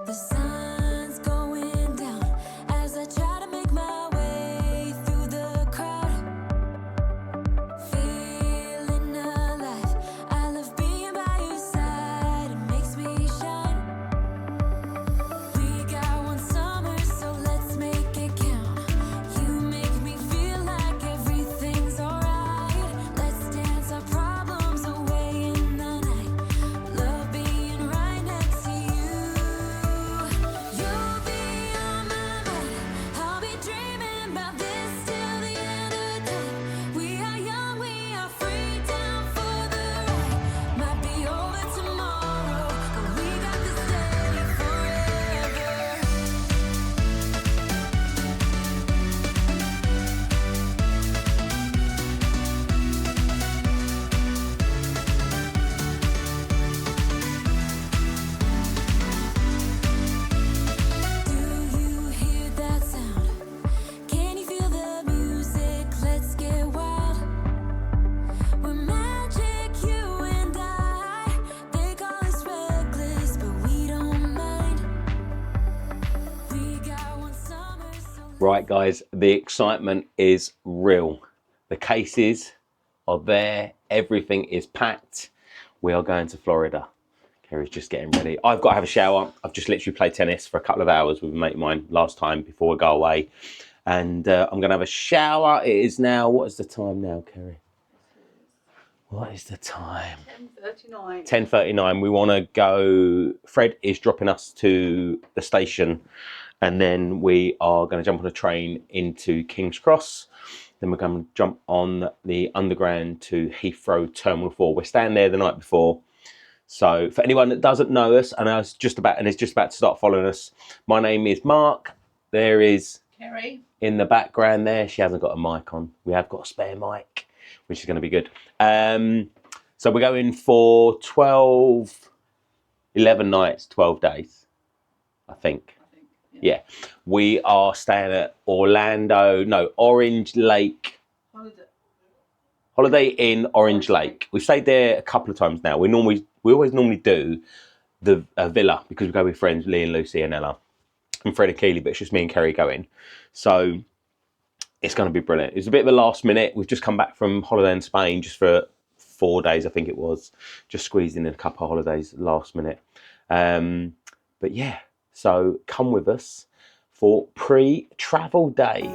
The sun's going down as I try to make my way through the crowd. Feeling alive, I love being by your side. It makes me shine. We got one summer, so let's make it count. You make me feel like everything's alright. Let's dance our problems away in the night. Love being right next to you. You'll be on my mind. I'll be dreaming about this till the end of time. We are young, we are free, down for the ride. Might be over tomorrow, but we got this day forever. Do you hear that sound? Can you feel the music? Let's get wild. We're magic, you and I. They call us reckless, but we don't mind. We got one summer, so Right, guys, the excitement is real. The cases are there. Everything is packed. We are going to Florida. Kerry's just getting ready. I've got to have a shower. I've just literally played tennis for a couple of hours with a mate of mine last time before we go away. And I'm going to have a shower. It is now, what is the time now, Kerry? What is the time? 10:39. 10:39. We want to go. Fred is dropping us to the station, and then we are going to jump on a train into King's Cross. Then we're going to jump on the underground to Heathrow Terminal 4. We're staying there the night before. So for anyone that doesn't know us and is just about to start following us, my name is Mark. There is Kerry. in the background there. She hasn't got a mic on. We have got a spare mic, which is going to be good. So we're going for 11 nights, 12 days, I think. Yeah. We are staying at Orange Lake. Holiday Inn Orange Lake. We've stayed there a couple of times now. We always normally do the villa because we go with friends Lee and Lucy and Ella and Fred and Keely, but it's just me and Kerry going. So it's going to be brilliant. It's a bit of a last minute. We've just come back from holiday in Spain just for 4 days, I think it was. Just squeezed in a couple of holidays last minute. But yeah, so come with us for pre-travel day.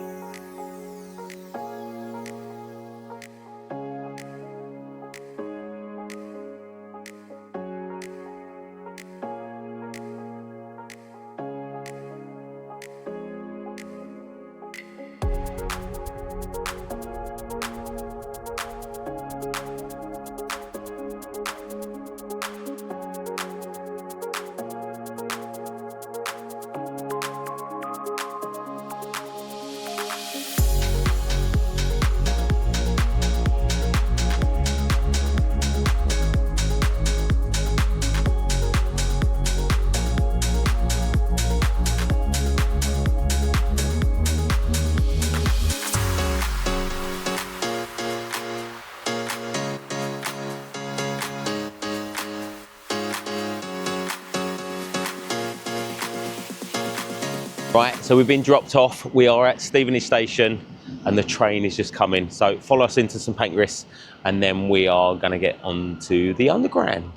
Right, so we've been dropped off. We are at Stevenage Station and the train is just coming. So follow us into St Pancras and then we are going to get onto the underground.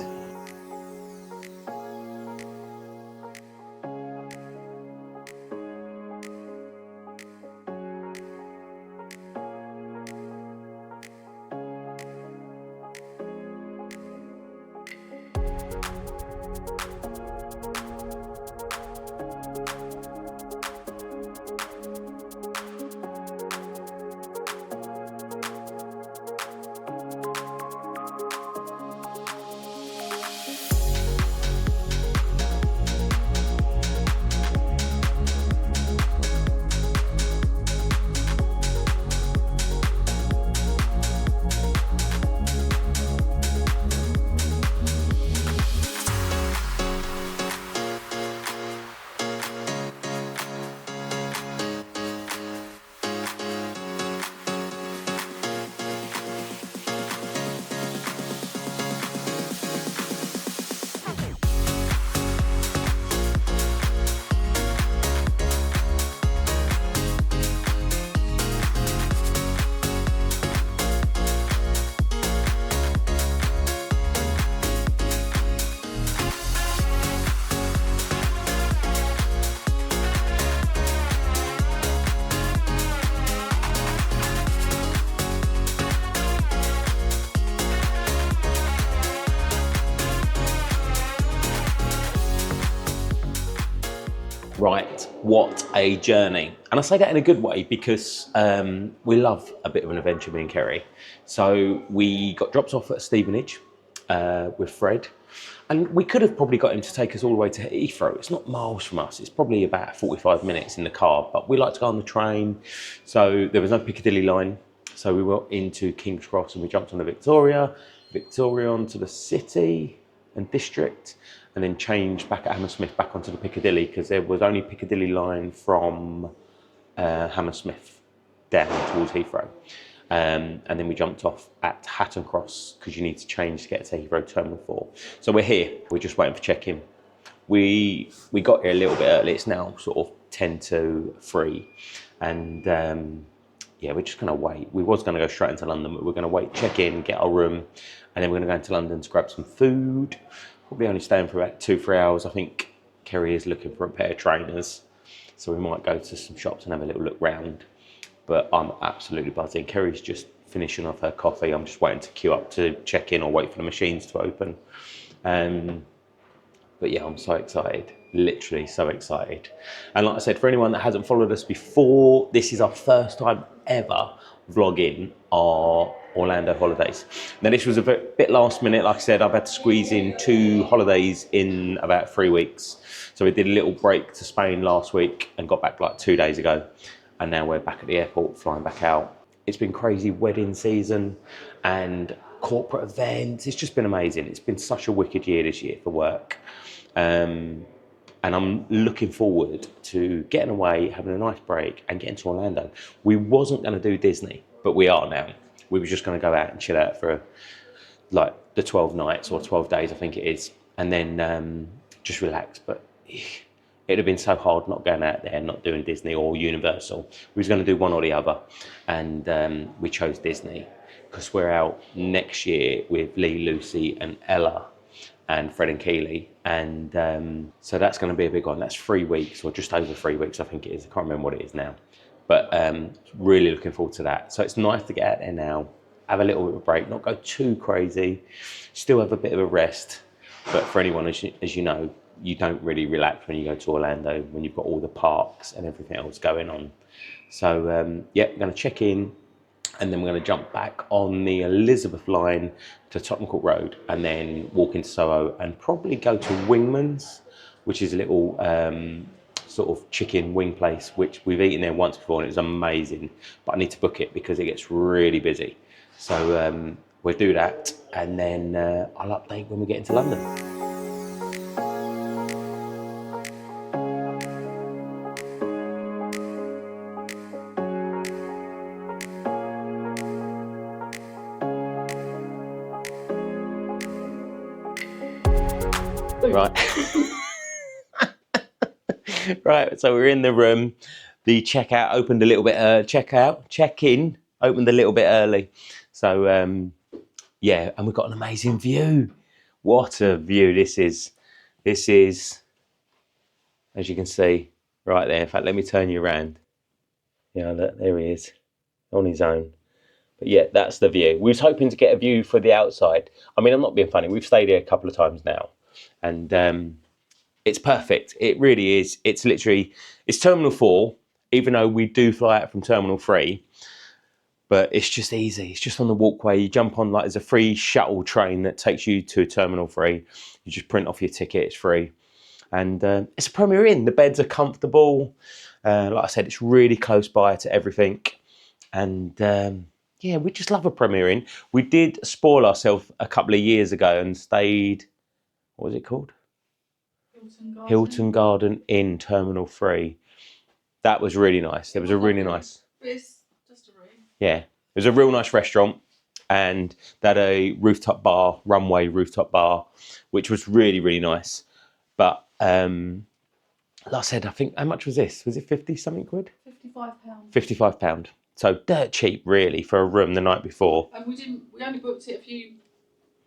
Right, what a journey. And I say that in a good way because we love a bit of an adventure, me and Kerry. So we got dropped off at Stevenage with Fred. And we could have probably got him to take us all the way to Heathrow. It's not miles from us. It's probably about 45 minutes in the car. But we like to go on the train. So there was no Piccadilly line. So we went into King's Cross and we jumped on the Victoria onto the City and District, and then changed back at Hammersmith back onto the Piccadilly because there was only Piccadilly line from Hammersmith down towards Heathrow. And then we jumped off at Hatton Cross because you need to change to get to Heathrow Terminal 4. So we're here. We're just waiting for check-in. We got here a little bit early. It's now sort of 10 to 3. And yeah, we're just going to wait. We was going to go straight into London, but we're going to wait, check in, get our room, and then we're going to go into London to grab some food. Probably only staying for about 2-3 hours. I think Kerry is looking for a pair of trainers. So we might go to some shops and have a little look round. But I'm absolutely buzzing. Kerry's just finishing off her coffee. I'm just waiting to queue up to check in or wait for the machines to open. But yeah, I'm so excited. Literally so excited. And like I said, for anyone that hasn't followed us before, this is our first time ever vlogging our Orlando holidays. Now this was a bit last minute. Like I said, I've had to squeeze in 2 holidays in about 3 weeks. So we did a little break to Spain last week and got back like 2 days ago. And now we're back at the airport, flying back out. It's been crazy wedding season and corporate events. It's just been amazing. It's been such a wicked year this year for work. And I'm looking forward to getting away, having a nice break and getting to Orlando. We wasn't going to do Disney, but we are now. We were just going to go out and chill out for like the 12 nights or 12 days, I think it is. And then just relax. But it'd have been so hard not going out there, not doing Disney or Universal. We was going to do one or the other. And we chose Disney because we're out next year with Lee, Lucy and Ella and Fred and Keely. And so that's going to be a big one. That's 3 weeks or just over 3 weeks, I think it is. I can't remember what it is now. But really looking forward to that. So it's nice to get out there now, have a little bit of a break, not go too crazy, still have a bit of a rest. But for anyone, as you know, you don't really relax when you go to Orlando, when you've got all the parks and everything else going on. So yeah, we're going to check in and then we're going to jump back on the Elizabeth line to Tottenham Court Road and then walk into Soho and probably go to Wingman's, which is a little sort of chicken wing place, which we've eaten there once before and it was amazing. But I need to book it because it gets really busy. So we'll do that and then I'll update when we get into London. Right. Right, so we're in the room. The checkout opened a little bit check-in opened a little bit early. So yeah, and we've got an amazing view. What a view this is. This is, as you can see, right there. In fact, let me turn you around. Yeah, there he is, on his own. But yeah, that's the view. We was hoping to get a view for the outside. I mean, I'm not being funny. We've stayed here a couple of times now. And it's perfect. It really is. It's literally, it's Terminal 4, even though we do fly out from Terminal 3. But it's just easy. It's just on the walkway. You jump on, like, there's a free shuttle train that takes you to Terminal 3. You just print off your ticket. It's free. And it's a Premier Inn. The beds are comfortable. Like I said, it's really close by to everything. And yeah, we just love a Premier Inn. We did spoil ourselves a couple of years ago and stayed, what was it called? Hilton Garden Inn, Terminal 3. That was really nice. It was a really nice... It's just a room. Yeah, it was a real nice restaurant. And they had a rooftop bar, runway rooftop bar, which was really, really nice. But like I said, I think, how much was this? Was it 50 something quid? £55. £55. So dirt cheap, really, for a room the night before. And we only booked it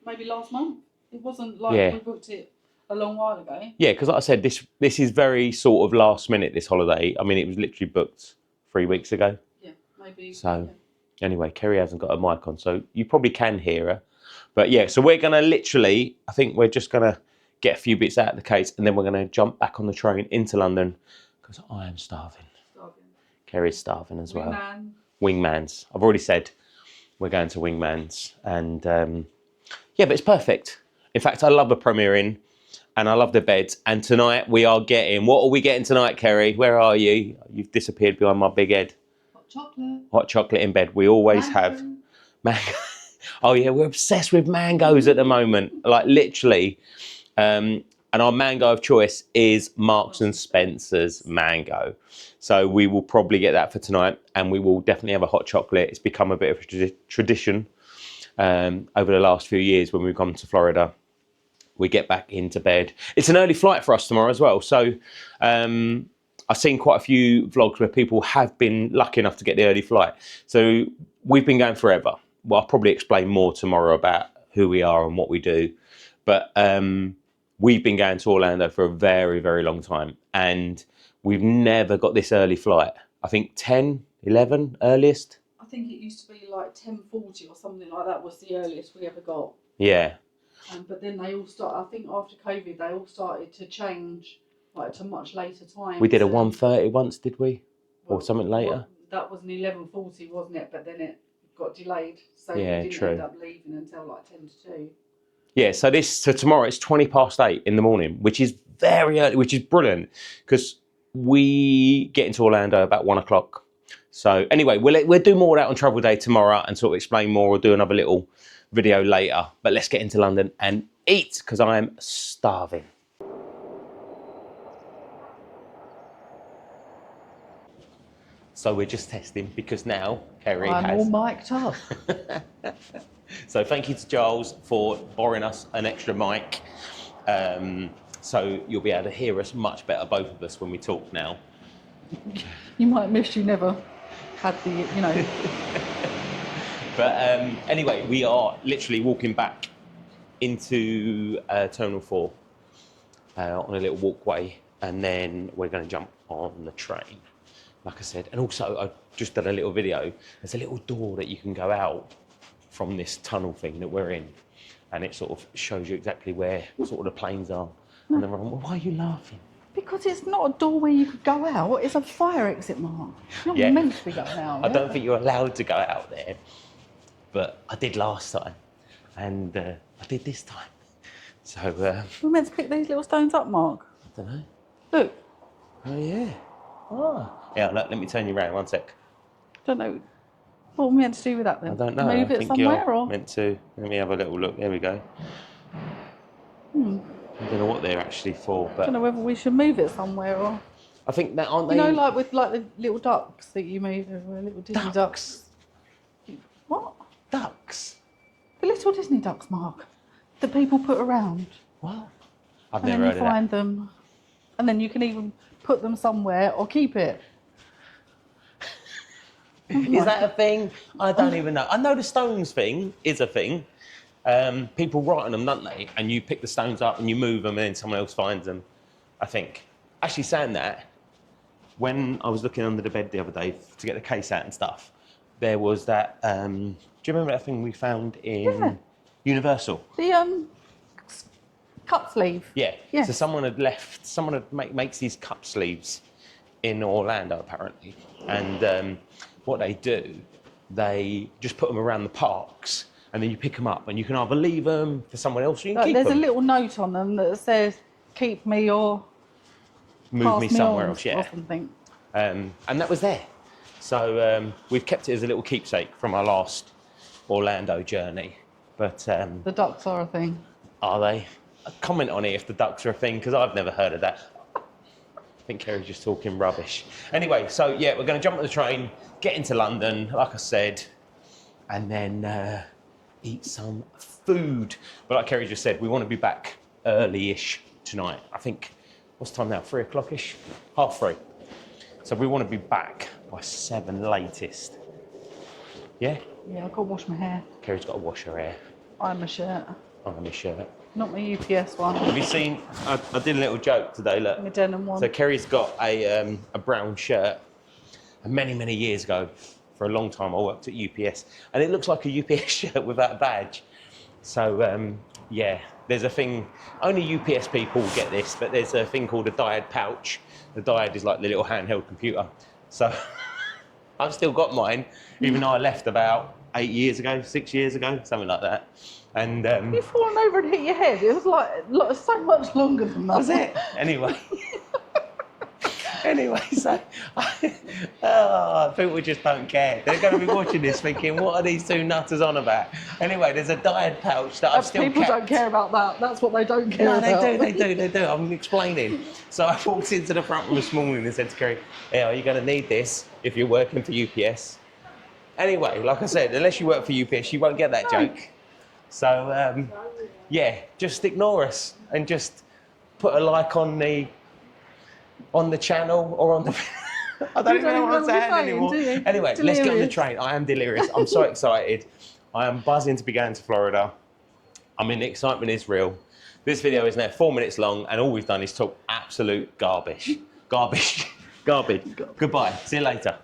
maybe last month. It wasn't like we booked it a long while ago. Yeah, because like I said, this is very sort of last minute, this holiday. I mean, it was literally booked 3 weeks ago. Yeah, maybe. So anyway, Kerry hasn't got a mic on, so you probably can hear her. But yeah, so we're going to literally, I think we're just going to get a few bits out of the case, and then we're going to jump back on the train into London because I am starving. Kerry's starving as well. Wingman's. I've already said we're going to Wingman's, and yeah, but it's perfect. In fact, I love the Premier Inn, and I love the beds. And tonight we are getting. What are we getting tonight, Kerry? Where are you? You've disappeared behind my big head. Hot chocolate. Hot chocolate in bed. We always have. Mango. Oh yeah, we're obsessed with mangoes at the moment. Like literally. And our mango of choice is Marks and Spencer's mango. So we will probably get that for tonight, and we will definitely have a hot chocolate. It's become a bit of a tradition over the last few years when we've gone to Florida. We get back into bed. It's an early flight for us tomorrow as well. So I've seen quite a few vlogs where people have been lucky enough to get the early flight. So we've been going forever. Well, I'll probably explain more tomorrow about who we are and what we do. But we've been going to Orlando for a very, very long time, and we've never got this early flight. I think 10, 11 earliest. I think it used to be like 10:40 or something like that was the earliest we ever got. Yeah. But then they all started, I think after COVID, they all started to change like to much later times. We did a 1:30 once, did we? Or something later? Well, that was an 11:40, wasn't it? But then it got delayed, so Yeah, we didn't true. end up leaving until like 10 to 2. Yeah, so tomorrow it's 8:20 in the morning, which is very early, which is brilliant because we get into Orlando about 1 o'clock. So anyway, we'll do more of that on Travel Day tomorrow and sort of explain more. We'll do another little video later, but let's get into London and eat because I am starving. So we're just testing because now Kerry I'm has... all mic'd up. So thank you to Giles for borrowing us an extra mic. So you'll be able to hear us much better, both of us, when we talk now. You might miss you never had the, you know. But anyway, we are literally walking back into Terminal 4 on a little walkway, and then we're going to jump on the train, like I said. And also, I just did a little video. There's a little door that you can go out from this tunnel thing that we're in, and it sort of shows you exactly where sort of the planes are. And then we're like, well, why are you laughing? Because it's not a door where you could go out, it's a fire exit, Mark. You're not Yeah. meant to be going out. I don't think you're allowed to go out there, but I did last time, and I did this time. So We're meant to pick these little stones up, Mark. I don't know. Look, Oh yeah. Oh. Yeah. Look, let me turn you around 1 sec. don't know. What are we meant to do with that then? I don't know. Move I it think somewhere you're or? meant to. Let me have a little look. There we go. I don't know what they're actually for, I but don't know whether we should move it somewhere or. I think that aren't they? You know, like with like the little ducks that you move, little Disney ducks. What? Ducks. The little Disney ducks, Mark, that people put around. What? I've And never then heard you of that. find them, and then you can even put them somewhere or keep it. Is that a thing? I don't even know. I know the stones thing is a thing. People write on them, don't they? And you pick the stones up and you move them, and then someone else finds them. I think. Actually, saying that, when I was looking under the bed the other day to get the case out and stuff, there was that. Do you remember that thing we found in Universal? The cup sleeve. Yeah. Yes. So someone had makes these cup sleeves in Orlando apparently, and what they do, they just put them around the parks, and then you pick them up, and you can either leave them for someone else, or you can Like, keep there's them. a little note on them that says "keep me" or Move "pass me me somewhere on" else, yeah. or something. And that was there. So we've kept it as a little keepsake from our last Orlando journey. But The ducks are a thing. are they? Comment on it if the ducks are a thing, because I've never heard of that. I think Kerry's just talking rubbish. Anyway, so yeah, we're going to jump on the train, get into London, like I said, and then eat some food. But like Kerry just said, we want to be back early-ish tonight. I think, what's the time now? 3 o'clock-ish? 3:30. So we want to be back by 7 latest. Yeah? Yeah, I've got to wash my hair. Kerry's got to wash her hair. I'm a shirt, On my shirt. not my UPS one. Have you seen? I did a little joke today. Look. My denim one. So Kerry's got a brown shirt, and many years ago, for a long time, I worked at UPS, and it looks like a UPS shirt without a badge. So Yeah, there's a thing, only UPS people get this, but there's a thing called a diode pouch. The diode is like the little handheld computer. So I've still got mine, even though I left about 8 years ago, 6 years ago, something like that. And You've fallen over and hit your head. It was like so much longer than that. was it? Anyway. So people just don't care. They're going to be watching this thinking, what are these two nutters on about? Anyway, there's a diode pouch that I've still People kept. don't care about that. That's what they don't care No, about. they do. I'm explaining. So I walked into the front room this morning and said to Kerry, yeah, are you going to need this if you're working for UPS? Anyway, like I said, unless you work for UPS, you won't get that joke. So, yeah, just ignore us and just put a like on the channel or on the... I don't even know what I'm saying anymore. Anyway, let's get on the train. I am delirious. I'm so excited. I am buzzing to be going to Florida. I mean, the excitement is real. This video is now 4 minutes long and all we've done is talk absolute garbage. Garbage. Goodbye. See you later.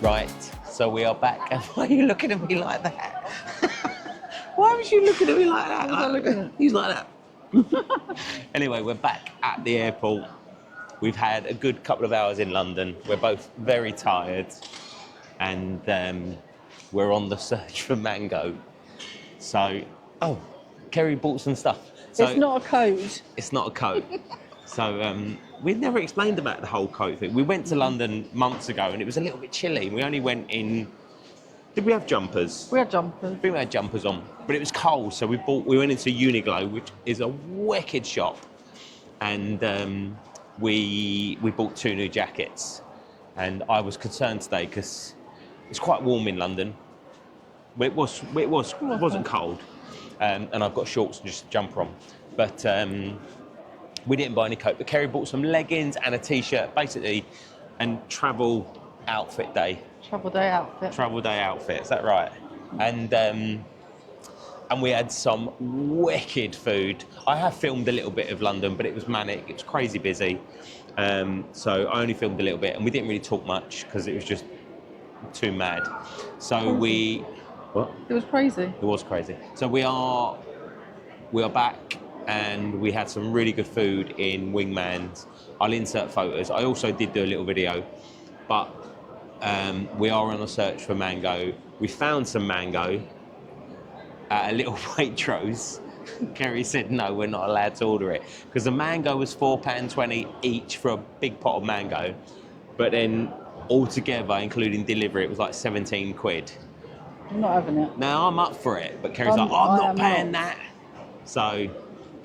Right, so we are back. And why are you looking at me like that? Why was you looking at me like that? What was I looking at? He's like that. Anyway, we're back at the airport. We've had a good couple of hours in London. We're both very tired. And we're on the search for mango. So, oh, Kerry bought some stuff. So, It's not a code. it's not a coat. So we'd never explained about the whole coat thing. We went to London months ago and it was a little bit chilly. We only went in... Did we have jumpers? We had jumpers. I think we had jumpers on, but it was cold, so we went into Uniqlo, which is a wicked shop, and we bought 2 new jackets. And I was concerned today because it's quite warm in London. It wasn't cold, and I've got shorts and just a jumper on, but we didn't buy any coat. But Kerry bought some leggings and a t-shirt, basically, and travel outfit day. Travel day outfit. Travel day outfit, is that right? And we had some wicked food. I have filmed a little bit of London, but it was manic. It was crazy busy. So I only filmed a little bit, and we didn't really talk much because it was just too mad. So what? It was crazy. It was crazy. So we are back, and we had some really good food in Wingman's. I'll insert photos. I also did do a little video, but we are on a search for mango. We found some mango at a little Waitrose. Kerry said, no, we're not allowed to order it because the mango was £4.20 each for a big pot of mango. But then altogether, including delivery, it was like 17 quid. I'm not having it. Now I'm up for it, but Kerry's like, oh, I'm not paying that. So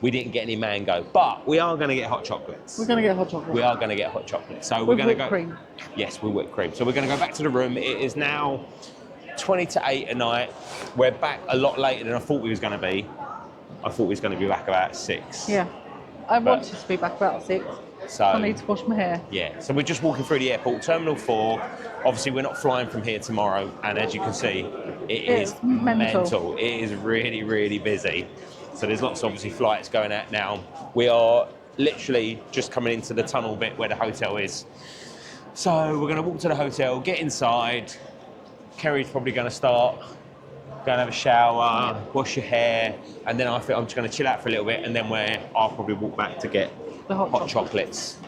we didn't get any mango, but we are going to get hot chocolates. We're going to get hot chocolate. We are going to get hot chocolate. So we're With going to whipped go. cream. Yes, with whipped cream. So we're going to go back to the room. It is now 20 to 8 at night. We're back a lot later than I thought we was going to be. I thought we was going to be back about 6. Yeah. I wanted to be back about 6. So I need to wash my hair. yeah. So we're just walking through the airport, Terminal 4. Obviously, we're not flying from here tomorrow, and as you can see, it's mental. It is really, really busy. So there's lots of obviously flights going out now. We are literally just coming into the tunnel bit where the hotel is. So we're going to walk to the hotel, get inside. Kerry's probably going to start, go and have a shower, wash your hair, and then I think I'm just going to chill out for a little bit, and then I'll probably walk back to get The hot chocolates.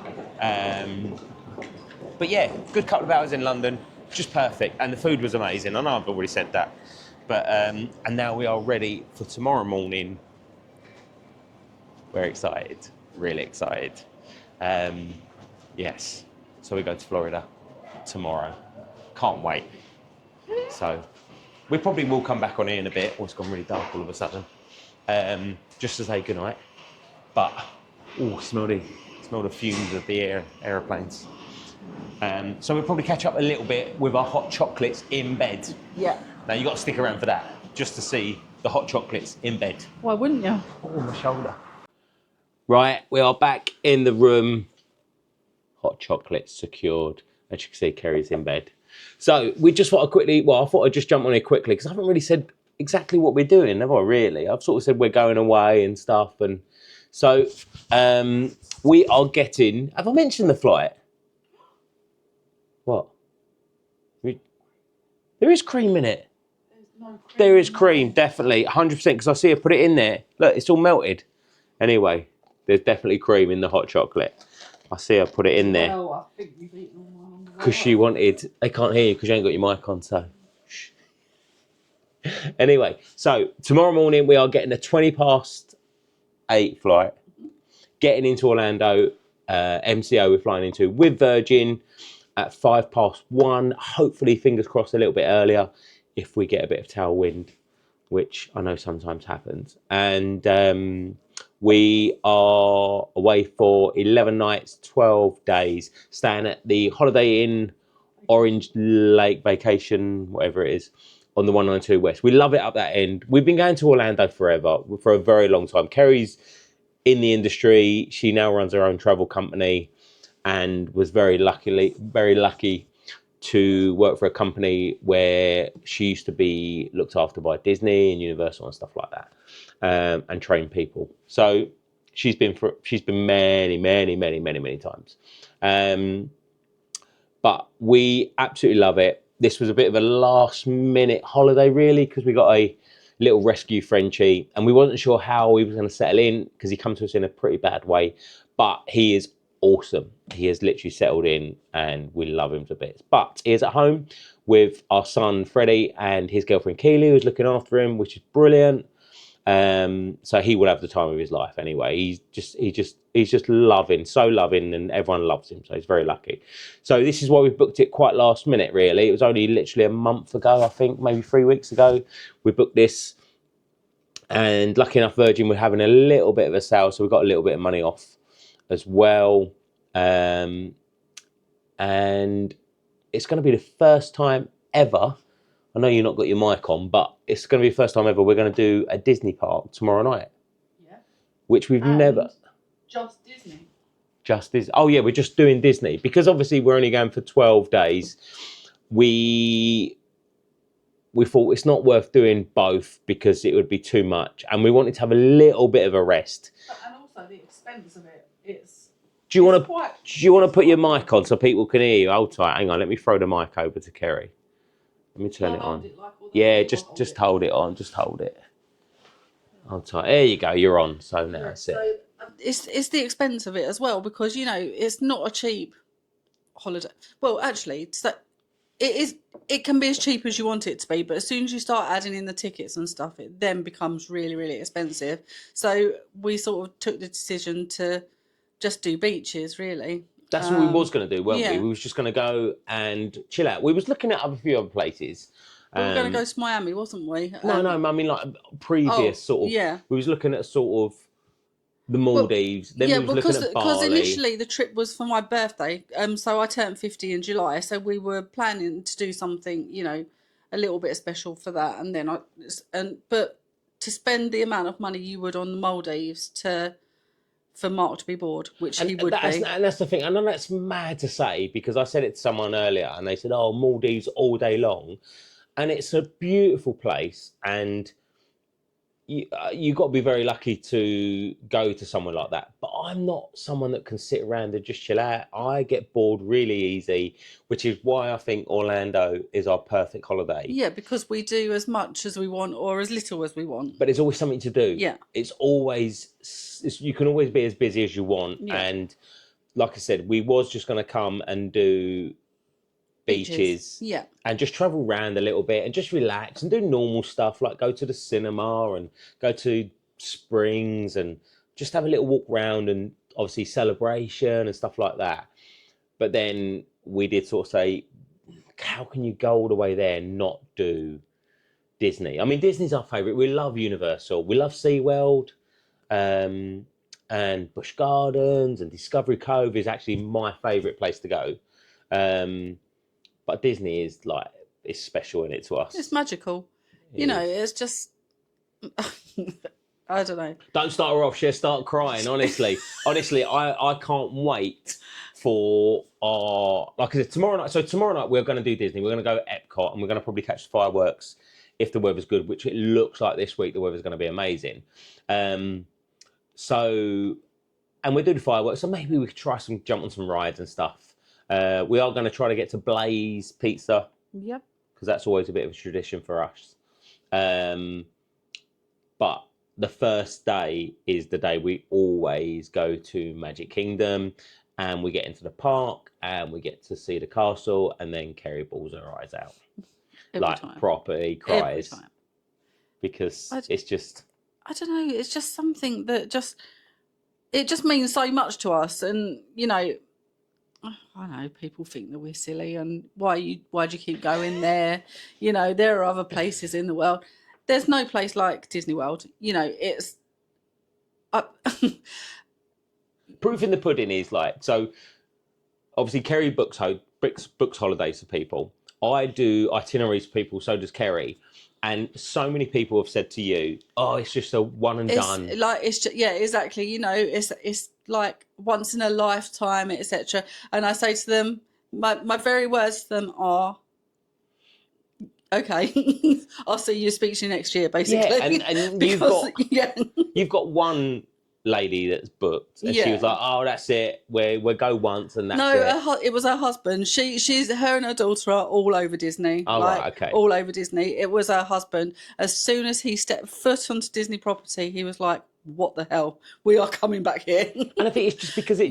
But yeah, good couple of hours in London, just perfect, and the food was amazing. I know I've already said that, but and now we are ready for tomorrow morning. We're excited, really excited. Yes, so we go to Florida tomorrow. Can't wait. So we probably will come back on here in a bit. Oh, it's gone really dark all of a sudden. Just to say goodnight. But smell the fumes of the aeroplanes. So we'll probably catch up a little bit with our hot chocolates in bed. Yeah. Now you got to stick around for that, just to see the hot chocolates in bed. Why wouldn't you? Oh, my shoulder. Right, we are back in the room. Hot chocolates secured. As you can see, Kerry's in bed. So we just thought I thought I'd just jump on here quickly because I haven't really said exactly what we're doing, have I really? I've sort of said we're going away and stuff. And so we are getting, have I mentioned the flight? What? There is cream in it. No cream. There is cream, definitely, 100%, because I see her put it in there. Look, it's all melted. Anyway, there's definitely cream in the hot chocolate. I see her put it in there. Well, I think you've eaten all mine. Because she wanted, they can't hear you because you ain't got your mic on, so. Shh. Anyway, so tomorrow morning we are getting a 20:08 flight. Getting into Orlando, MCO we're flying into with Virgin at 1:05. Hopefully, fingers crossed, a little bit earlier if we get a bit of tailwind, which I know sometimes happens. And we are away for 11 nights, 12 days, staying at the Holiday Inn Orange Lake Vacation, whatever it is, on the 192 West. We love it up that end. We've been going to Orlando forever, for a very long time. Kerry's in the industry. She now runs her own travel company and was very lucky to work for a company where she used to be looked after by Disney and Universal and stuff like that, and train people. So she's been many times. But we absolutely love it. This was a bit of a last minute holiday, really, because we got a little rescue Frenchie and we wasn't sure how he was going to settle in because he come to us in a pretty bad way, but he is awesome. He has literally settled in and we love him to bits. But he is at home with our son Freddie and his girlfriend Keely, who's looking after him, which is brilliant. So he will have the time of his life anyway. He's just so loving, and everyone loves him, so he's very lucky. So this is why we booked it quite last minute, really. It was only literally a month ago, I think, maybe 3 weeks ago, we booked this. And lucky enough, Virgin were having a little bit of a sale, so we got a little bit of money off as well. And it's going to be the first time ever, I know you've not got your mic on, but it's going to be the first time ever we're going to do a Disney park tomorrow night. Yeah. Which we've never... Just Disney. Just Disney. Oh yeah, we're just doing Disney. Because obviously we're only going for 12 days. We thought it's not worth doing both because it would be too much. And we wanted to have a little bit of a rest. And also the expense of it. Do you want to put your mic on so people can hear you? Hold tight. Hang on, let me throw the mic over to Kerry. Let me turn it on. Yeah, just hold it on. Just hold it. Hold tight. There you go. You're on. So now that's it. It's the expense of it as well, because it's not a cheap holiday. Well, actually, it can be as cheap as you want it to be, but as soon as you start adding in the tickets and stuff, it then becomes really, really expensive. So we sort of took the decision to just do beaches, really. That's what we was going to do, weren't we? We was just going to go and chill out. We was looking at a few other places. We were going to go to Miami, wasn't we? No, I mean like previous sort of. Yeah. We was looking at sort of the Maldives. Then yeah, we was looking at because Bali. initially the trip was for my birthday. So I turned 50 in July. So we were planning to do something, you know, a little bit special for that. And then but to spend the amount of money you would on the Maldives for Mark to be bored, which he would be. And that's the thing. I know that's mad to say because I said it to someone earlier and they said, oh, Maldives all day long. And it's a beautiful place. And you got to be very lucky to go to somewhere like that. But I'm not someone that can sit around and just chill out. I get bored really easy, which is why I think Orlando is our perfect holiday. Yeah, because we do as much as we want or as little as we want. But there's always something to do. Yeah. You can always be as busy as you want. Yeah. And like I said, we was just going to come and do beaches. Yeah. And just travel around a little bit and just relax and do normal stuff like go to the cinema and go to Springs and just have a little walk round and obviously celebration and stuff like that. But then we did sort of say, how can you go all the way there and not do Disney? I mean, Disney's our favourite. We love Universal. We love SeaWorld. And Busch Gardens and Discovery Cove is actually my favourite place to go. But Disney is like, it's special in it to us. It's magical. You know, it's just, I don't know. Don't start her off, she'll start crying, honestly. Honestly, I can't wait for our, like I said, tomorrow night. So tomorrow night we're going to do Disney. We're going to go to Epcot and we're going to probably catch the fireworks if the weather's good, which it looks like this week the weather's going to be amazing. And we're doing fireworks, so maybe we could try jump on some rides and stuff. We are going to try to get to Blaze Pizza. Yep. Because that's always a bit of a tradition for us. But the first day is the day we always go to Magic Kingdom and we get into the park and we get to see the castle and then Kerry bawls her eyes out. Every time. Properly cries. Every time. Because it's just... I don't know, it's just something that it just means so much to us. And, you know, I know people think that we're silly and why do you keep going there? You know, there are other places in the world. There's no place like Disney World. You know, it's proof in the pudding is like, so obviously Kerry books holidays for people. I do itineraries for people, so does Kerry. And so many people have said to you, "Oh, it's just a one and done." Like it's just, yeah, exactly. You know, it's like once in a lifetime, etc. And I say to them, my very words to them are, "Okay, I'll see you, speak to you next year." Basically, yeah. And because, you've got one lady that's booked, and she was like, "Oh, that's it. We go once, and that's it." No, it was her husband. Her and her daughter are all over Disney. Oh, right, okay. All over Disney. It was her husband. As soon as he stepped foot onto Disney property, he was like, "What the hell? We are coming back here." And I think it's just because I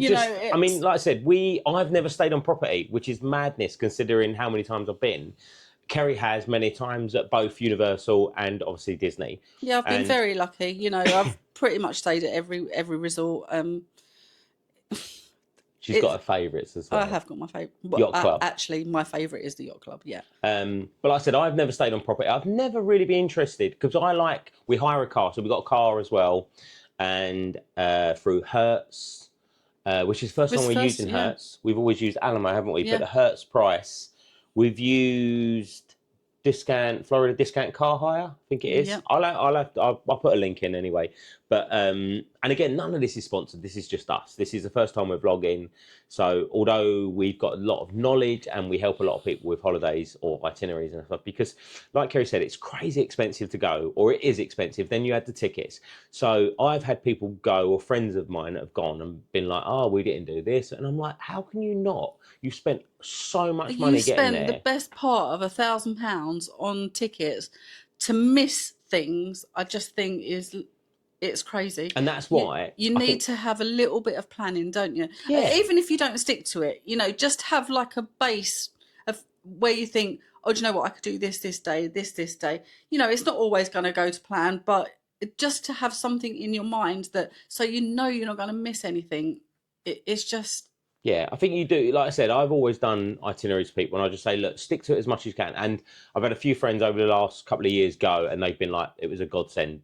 mean, like I said, I've never stayed on property, which is madness considering how many times I've been. Kerry has many times at both Universal and obviously Disney. Yeah, I've been very lucky. You know, I've pretty much stayed at every resort. She's got her favourites as well. I have got my favourite. Yacht Club. Actually, my favourite is the Yacht Club, yeah. But like I said, I've never stayed on property. I've never really been interested because we hire a car, so we've got a car as well. And through Hertz, which is the first time we're using Hertz. We've always used Alamo, haven't we? Yeah. But the Hertz price, we've used Florida Discount Car Hire, I think it is. Yeah. I'll put a link in anyway. But and again, none of this is sponsored. This is just us. This is the first time we're vlogging. So although we've got a lot of knowledge and we help a lot of people with holidays or itineraries and stuff, because like Kerry said, it's crazy expensive to go, or it is expensive. Then you add the tickets. So I've had people go, or friends of mine that have gone and been like, "Oh, we didn't do this," and I'm like, "How can you not? You spent so much money getting there." You spent the best part of £1,000 on tickets to miss things. I just think it's crazy. And that's why you need to have a little bit of planning, don't you? Yeah. Even if you don't stick to it, you know, just have like a base of where you think, "Oh, do you know what? I could do this day, this day." You know, it's not always going to go to plan, but just to have something in your mind that, so you know you're not going to miss anything. It's just... Yeah, I think you do. Like I said, I've always done itineraries for people, and I just say, look, stick to it as much as you can. And I've had a few friends over the last couple of years go, and they've been like, it was a godsend.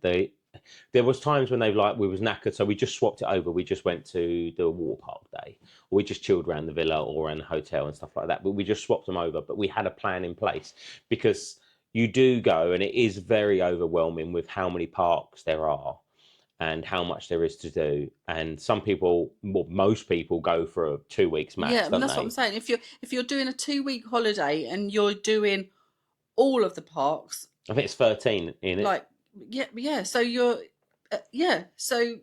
There was times when we was knackered, so we just swapped it over. We just went to the water park day, or we just chilled around the villa or around the hotel and stuff like that. But we just swapped them over. But we had a plan in place because you do go, and it is very overwhelming with how many parks there are and how much there is to do. And some people, well, most people go for 2 weeks max. Yeah, don't and that's they? what I'm saying. If you're doing a 2-week holiday and you're doing all of the parks, I think it's 13 in it. like yeah. So you're So if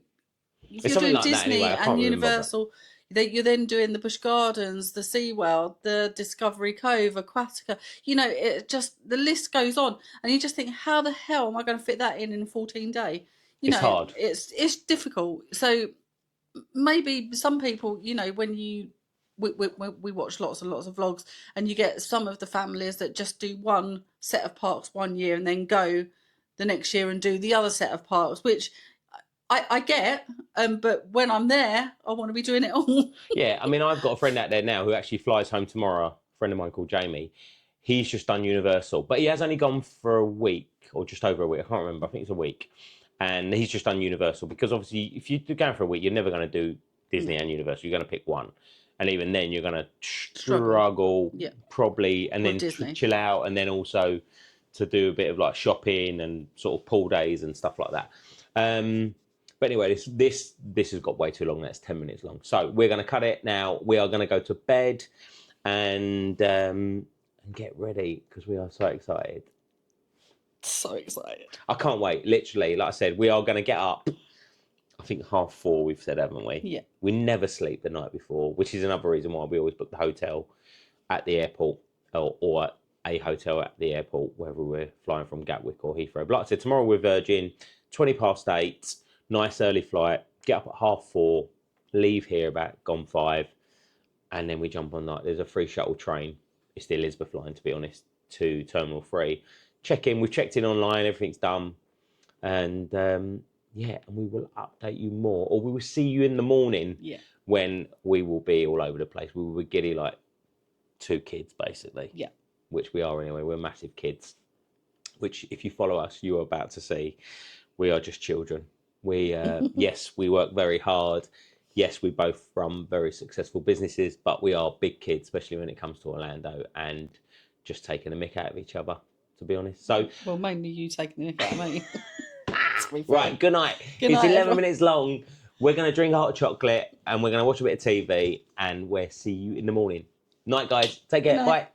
It's you're something doing like that Disney anyway, I can't and remember, Universal, you're then doing the Busch Gardens, the SeaWorld, the Discovery Cove, Aquatica. It just the list goes on, and you just think, how the hell am I going to fit that in a 14-day? It's hard. It's difficult. So maybe some people, when we watch lots and lots of vlogs, and you get some of the families that just do one set of parks one year and then go the next year and do the other set of parks, which I get, but when I'm there, I want to be doing it all. Yeah, I mean, I've got a friend out there now who actually flies home tomorrow, a friend of mine called Jamie. He's just done Universal, but he has only gone for a week or just over a week. I can't remember. I think it's a week. And he's just done Universal because obviously if you're going for a week, you're never going to do Disney and Universal. You're going to pick one. And even then, you're going to struggle probably, and then chill out, and then also to do a bit of like shopping and sort of pool days and stuff like that. But anyway, this has got way too long. That's 10 minutes long. So we're going to cut it now. We are going to go to bed and get ready because we are so excited. So excited. I can't wait. Literally, like I said, we are going to get up. I think 4:30 we've said, haven't we? Yeah. We never sleep the night before, which is another reason why we always book the hotel at the airport or a hotel at the airport, whether we're flying from Gatwick or Heathrow. But like I said, tomorrow we're Virgin, 8:20, nice early flight, get up at 4:30, leave here about 5:00, and then we jump on there's a free shuttle train. It's the Elizabeth line, to be honest, to Terminal 3. Check in, we've checked in online, everything's done. And and we will update you more, or we will see you in the morning when we will be all over the place. We will be giddy like 2 kids, basically. Yeah. Which we are anyway. We're massive kids, which if you follow us, you are about to see. We are just children. We, yes, we work very hard. Yes, we both run very successful businesses, but we are big kids, especially when it comes to Orlando and just taking the mick out of each other, to be honest. So, well, mainly you taking the mick out of me. Right, good night. It's 11 everyone. Minutes long. We're going to drink a hot chocolate and we're going to watch a bit of TV and we'll see you in the morning. Night, guys. Take care. Bye.